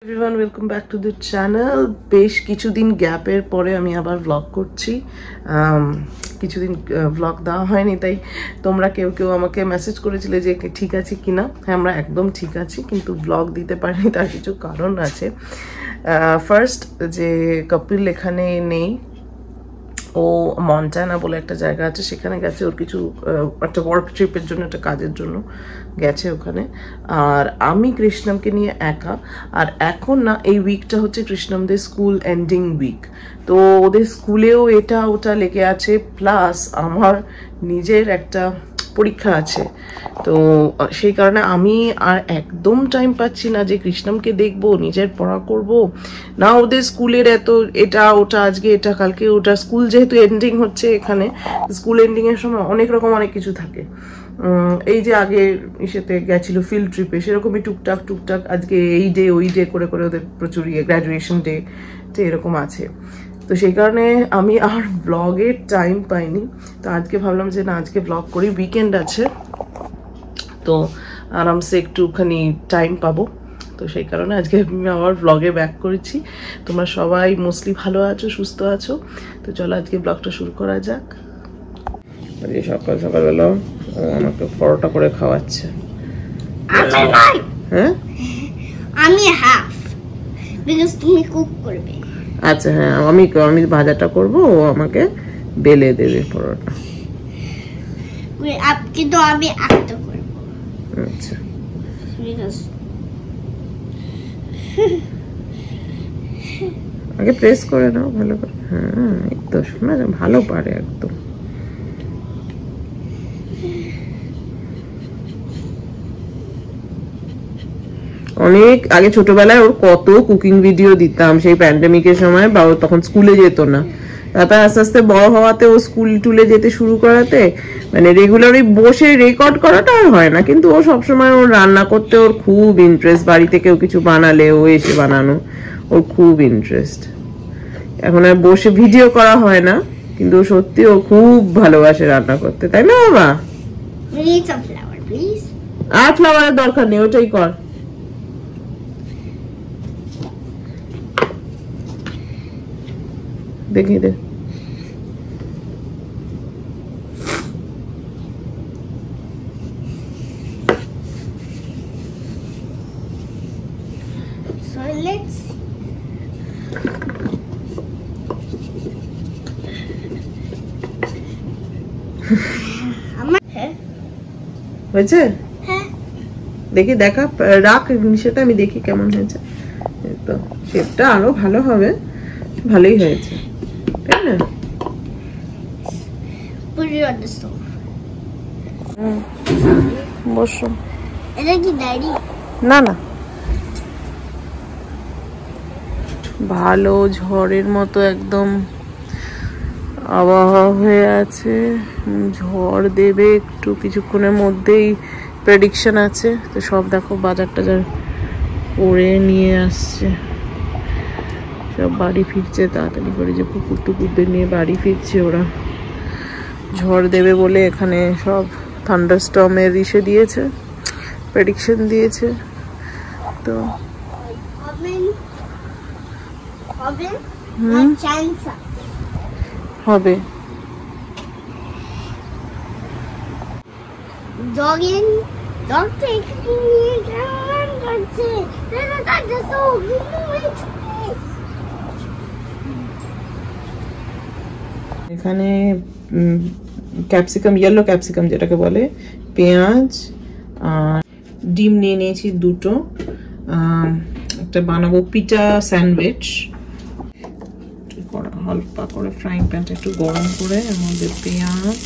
everyone, welcome back to the channel. বেশ কিছুদিন গ্যাপের পরে আমি আবার ব্লগ করছি। কিছুদিন ব্লগ দেওয়া হয়নি, তাই তোমরা কেউ কেউ আমাকে মেসেজ করেছিলে যে ঠিক আছে কিনা। হ্যাঁ, আমরা একদম ঠিক আছি, কিন্তু ব্লগ দিতে পারিনি, তার কিছু কারণ আছে। ফার্স্ট, যে কপিল এখানে নেই, ও মন্টানা বলে একটা জায়গা আছে, সেখানে গেছে। ওর কিছু একটা ওয়ার্ক ট্রিপের জন্য, একটা কাজের জন্য গেছে ওখানে। আর আমি কৃষ্ণমকে নিয়ে একা। আর এখন না, এই উইকটা হচ্ছে কৃষ্ণমদের স্কুল এন্ডিং উইক, তো ওদের স্কুলেও এটা ওটা লেগে আছে, প্লাস আমার নিজের একটা পরীক্ষা আছে। তো সেই কারণে আমি আর একদম টাইম পাচ্ছি না যে কৃষ্ণমকে দেখবো, নিজের পড়া করব না, ওদের স্কুলের এত এটা ওটা, আজকে এটা কালকে ওটা। স্কুল যেহেতু এন্ডিং হচ্ছে এখানে, স্কুল এন্ডিং এর সময় অনেক রকম অনেক কিছু থাকে। এই যে আগে ইসেতে গেছিল ফিল্ড ট্রিপে, সেরকমই টুকটাক টুকটাক আজকে এই ডে ওই ডে করে করে ওদের প্রচুর গ্র্যাজুয়েশন ডে এরকম আছে। তো সেই কারণে আমি আর ব্লগের টাইম পাইনি। তো আজকে ভাবলাম যে না, আজকে ব্লগ করি, উইকেন্ড আছে, তো আরামসে একটুখানি টাইম পাবো। তো সেই কারণে আজকে আমি আবার ব্লগে ব্যাক করেছি। তোমরা সবাই মোস্টলি ভালো আছো, সুস্থ আছো। তো চলো আজকে ব্লগটা শুরু করা যাক। সকাল সকালবেলা আমাকে পরোটা করে খাওয়াচ্ছে। হ্যাঁ, আমি হাফ, বিকজ তুমি কুক করবে। আচ্ছা, হ্যাঁ, আমি ভাজাটা করব, ও আমাকে বেলে দেবে পরোটা। কিন্তু আমি একটা করব। আচ্ছা, আগে প্রেস করে নাও ভালো করে। হ্যাঁ, এই তো শোনা যায়, ভালো পারে একদম। অনেক আগে ছোটবেলায় ওর কত কুকিং ভিডিও দিতাম, সেই প্যান্ডেমিকের সময়, বা ও তখন স্কুলে যেত না। তারপর আস্তে আস্তে বড় হওয়াতে ও স্কুল টুলে যেতে শুরু করাতে মানে রেগুলারই বসে রেকর্ড করাটা আর হয় না, কিন্তু ও সবসময় ওর রান্না করতে ওর খুব ইন্টারেস্ট। বাড়িতে কেউ কিছু বানালে ও এসে বানানো, ওর খুব ইন্টারেস্ট। এখন আর বসে ভিডিও করা হয় না, কিন্তু সত্যি ও খুব ভালোবাসে রান্না করতে, তাই না বাবা? আর ফ্লাওয়ারের দরকার নেই, ওটাই কর। দেখিয়ে দে। হয়েছে? দেখি, দেখা, রাখ সেটা, আমি দেখি কেমন হয়েছে। তো শেপটা আরো ভালো হবে, ভালোই হয়েছে, তাই না? বসো। এটা কি ডায়েরি? না না, ভালো ঝড়ের মতো একদম আবহাওয়া হয়ে আছে, ঝড় দেবে একটু কিছুক্ষণের মধ্যেই প্রেডিকশন আছে। তো সব দেখো বাজার টাজার করে নিয়ে আসছে, সব বাড়ি ফিরছে তাড়াতাড়ি করে, যে কুকুর টুকুরদের নিয়ে বাড়ি ফিরছে ওরা। ঝড় দেবে বলে এখানে সব থান্ডারস্টর্মের ইসে দিয়েছে, প্রেডিকশন দিয়েছে। তো হবে। এখানে ক্যাপসিকাম, ইয়েলো ক্যাপসিকাম যেটাকে বলে, পেঁয়াজ আর ডিম নিয়ে নিয়েছি দুটো। একটা বানাবো পিঠা স্যান্ডউইচ। হালকা করে ফ্রাইং প্যানটা একটু গরম করে এর মধ্যে পেঁয়াজ,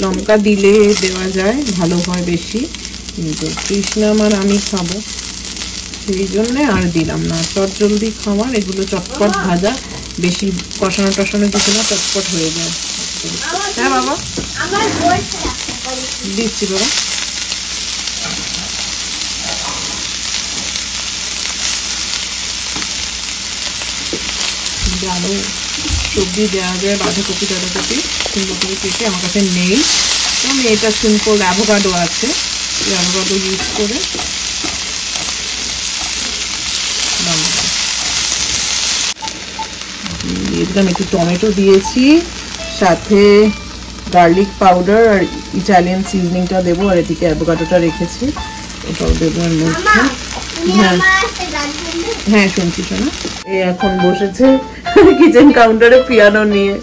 লঙ্কা দিলে দেওয়া যায়, ভালো হয় বেশি, কিন্তু কৃষ্ণম আর আমি খাবো সেই জন্য আর দিলাম না। চট জলদি খাবার এগুলো, চটপট ভাজা, বেশি কষানো টসানো কিছু না, চটপট হয়ে যায়। হ্যাঁ বাবা, দিচ্ছি বাবা। আলু সবজি দেওয়া যায়, বাঁধাকপি টাধাকপি, ফুলকপি কেটে আমার কাছে নেই, আমি এটা সিম্পল অ্যাভোকাডো আছে, অ্যাভোকাডো ইউজ করে দিয়ে দিলাম, একটু টমেটো দিয়েছি, সাথে গার্লিক পাউডার আর ইটালিয়ান সিজনিংটা দেবো, আর এদিকে অ্যাভোকাডোটা রেখেছি ওটাও দেবো এর মধ্যে। হ্যাঁ শুনছি শোনা। এ এখন বসেছে কিচেন কাউন্টারে পিয়ানো নিয়ে।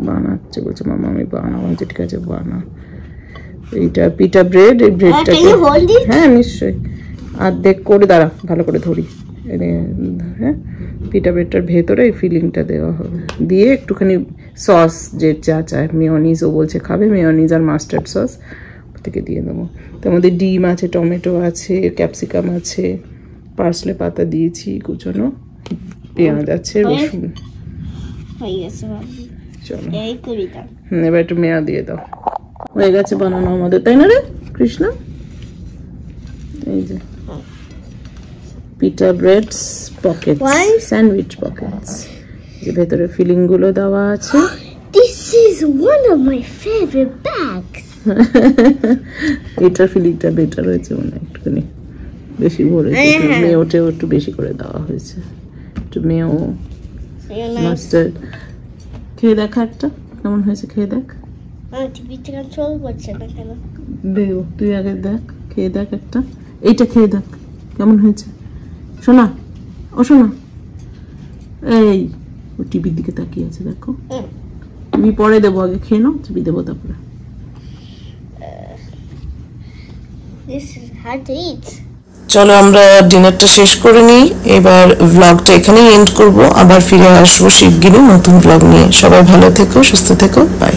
বানাচ্ছে, বলছে মামা আমি বানাবো, ঠিক আছে বানা। এইটা পিটা ব্রেড, এই ব্রেডটাকে হ্যাঁ নিশ্চয়ই অর্ধেক করে দাঁড়া ভালো করে ধরি। হ্যাঁ পিটা ব্রেডটার ভেতরে এই ফিলিংটা দেওয়া হবে, দিয়ে একটুখানি সস যে যা চায়, মেয়োনিজ ও বলছে খাবে, মেয়োনিজ আর মাস্টার্ড সস থেকে দিয়ে দেবো। তার মধ্যে ডিম আছে, টমেটো আছে, ক্যাপসিকাম আছে, পার্সলে পাতা দিয়েছি কুচনো, পেঁয়াজ আছে, রসুন। চলো এবার একটু মেয়া দিয়ে দাও। হয়ে গেছে বানানো আমাদের, তাই না রে কৃষ্ণ? এই যে পিটা ব্রেডস পকেটস, স্যান্ডউইচ পকেটস, যে ভেতরে ফিলিং গুলো দেওয়া আছে। This is one of my favorite bags. এটার ফিলিংটা বেটার হয়েছে মনে হয়, একটুখানি বেশি ভরেছে, মেয়োটেও একটু বেশি করে দেওয়া হয়েছে, একটু মেয়ো মাস্টার্ড। খেয়ে দেখ একটা কেমন হয়েছে, খেয়ে দেখ। টিভিতে কন্ট্রোল করছে না কেন? দেও তুই আগে দেখ, খেয়ে দেখ একটা, এইটা খেয়ে দেখ কেমন হয়েছে। শোনা ও শোনা, এই ও টিভির দিকে তাকিয়ে আছে দেখো। টিভি পরে দেবো, আগে খেয়ে নাও, টিভি দেবো তারপরে। This is hard to eat. চলো আমরা ডিনারটা শেষ করে নিই, এবার ভ্লগটা এখানেই এন্ড করব, আবার ফিরে আসবো শিগগিরই নতুন ভ্লগ নিয়ে। সবাই ভালো থেকো, সুস্থ থেকো, বাই।